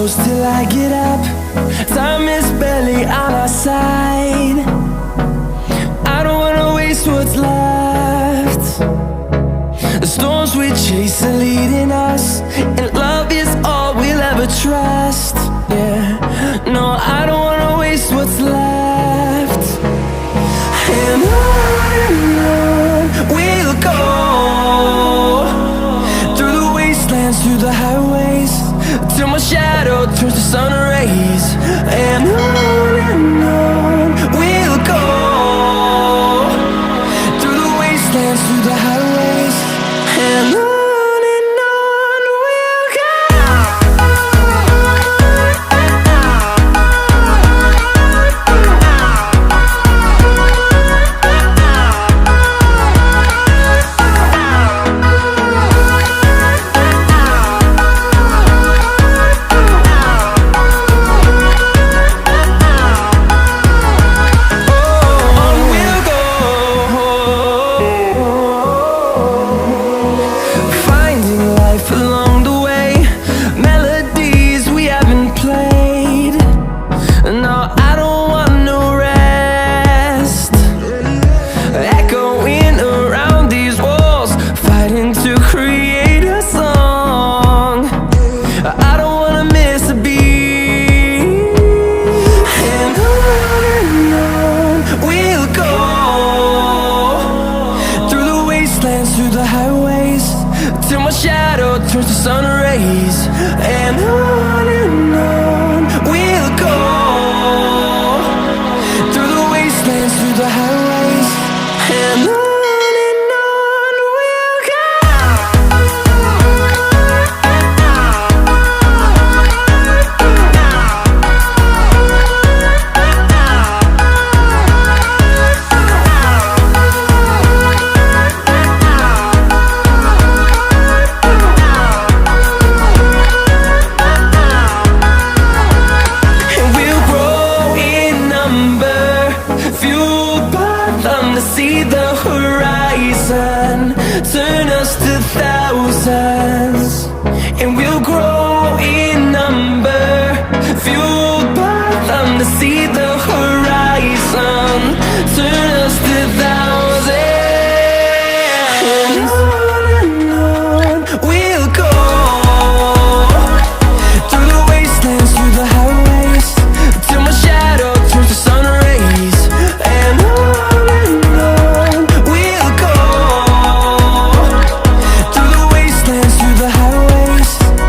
close till I get up. Time is barely on our side. I don't wanna waste what's left. The storms we chase are leading us, and love is all we'll ever trust. Yeah, no, I don't wanna waste what's left. And on we'll go, through the wastelands, through the highways, till my shadow turns to sun rays. And on we'll go, through the wastelands, through the highways, and on we'll go. Through the highways, till my shadow turns to sun rays. And on we'll go, through the wastelands, through the highways, and on we'll go. Fueled by them to see the horizon.